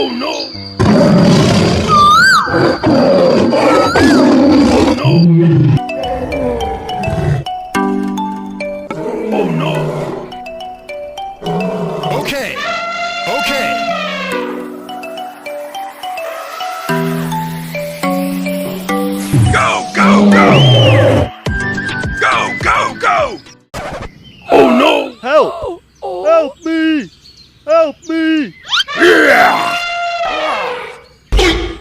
Oh no! Oh no! Oh no! Okay! Okay! Go! Go! Go! Go! Go! Go! Oh no! Help! Help me! Help me! Yeah!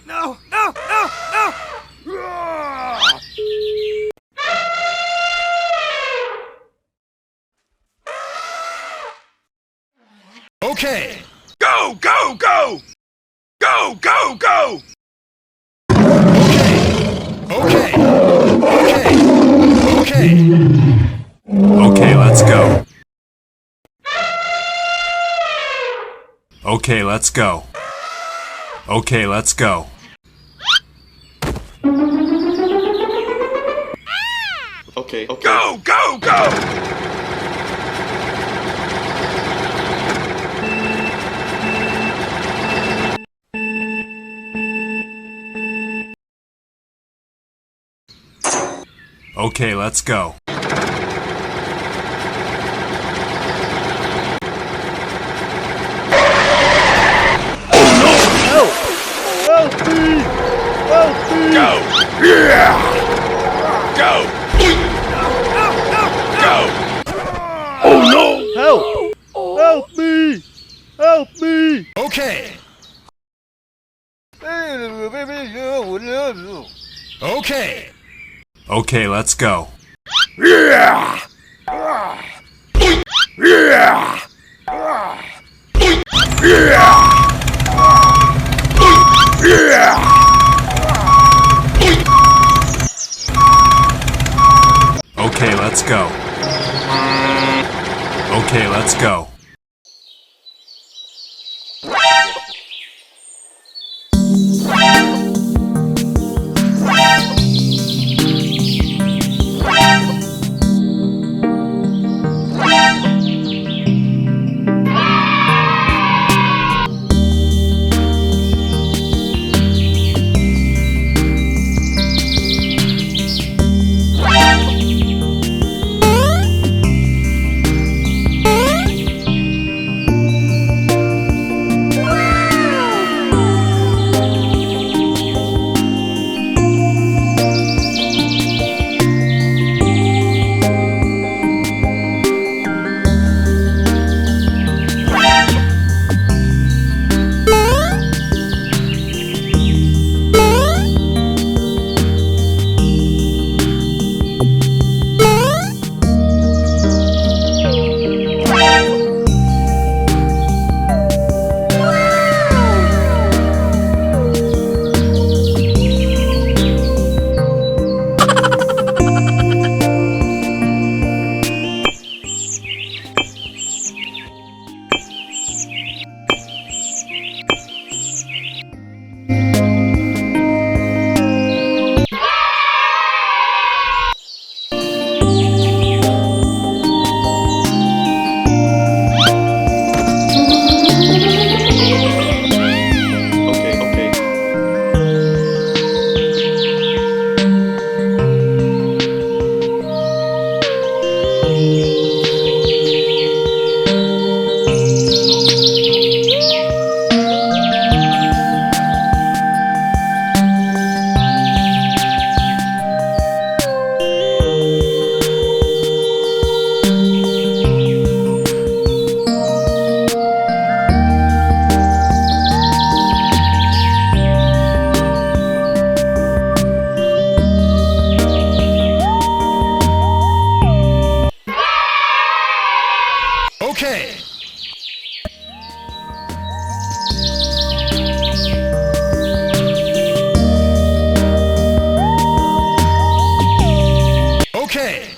No! No! No! No! Okay! Go! Go! Go! Go! Go! Go! Okay! Okay! Okay! Okay, let's go. Okay, let's go. Okay, let's go. Okay. Okay. Go! Go! Go! Okay, let's go. Help! Help me! Help me! Go! Yeah! Go! Go! Oh no! Help! Help me! Help me! Okay! Okay! Okay, let's go. Yeah! Yeah! Yeah! Yeah! Okay, let's go. Okay, let's go. Okay. Okay. Okay! Okay!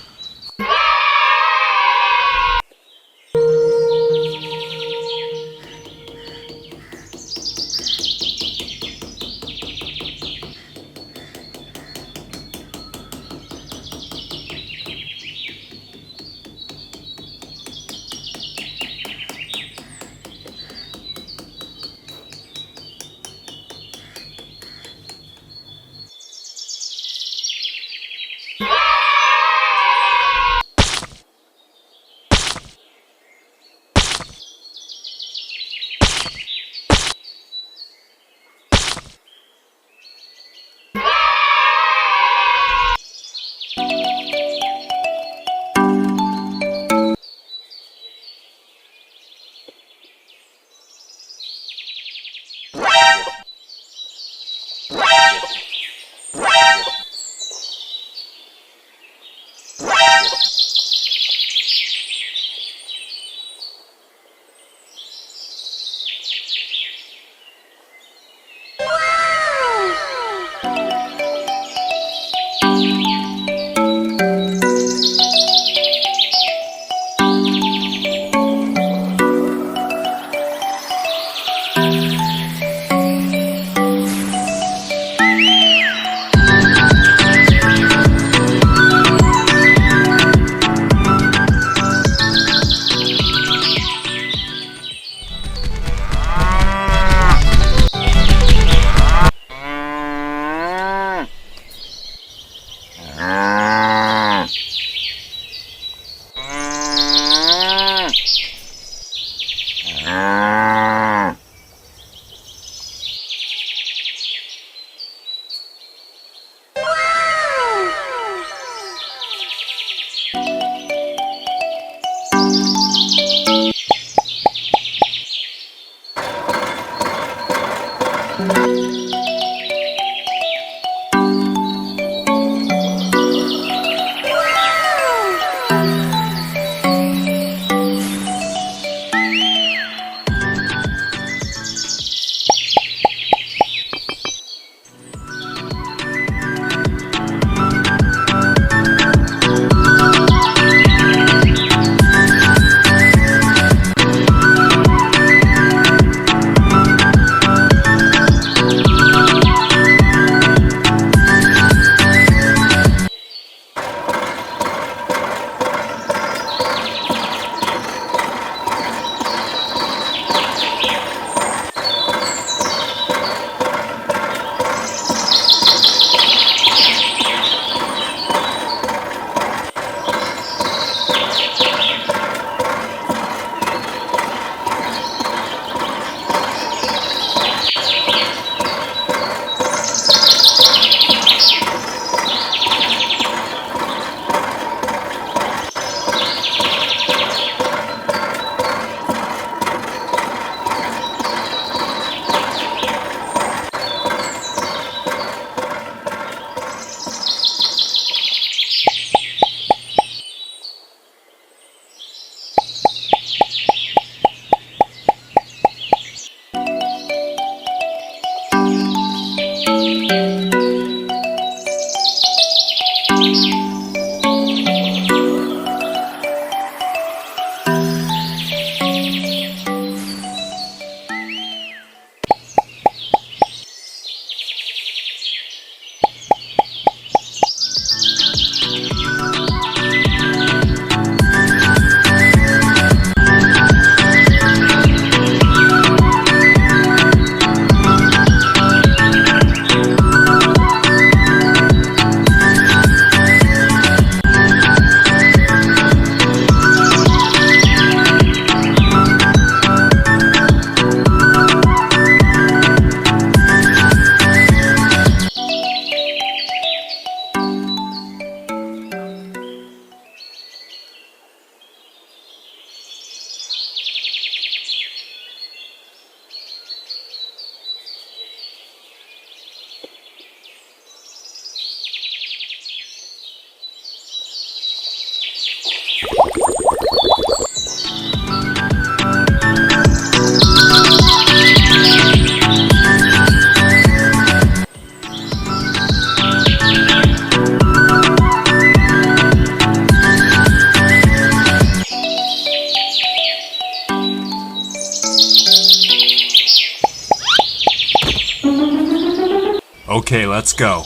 Okay, let's go.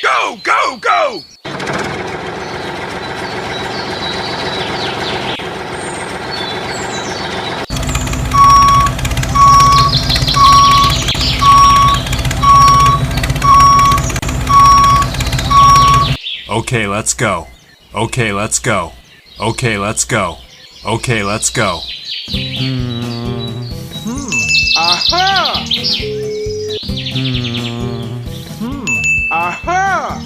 Go, go, go! Okay, let's go. Okay, let's go. Okay, let's go. Okay, let's go. Aha! Aha!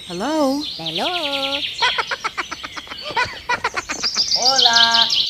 Hello? Hello. Hola.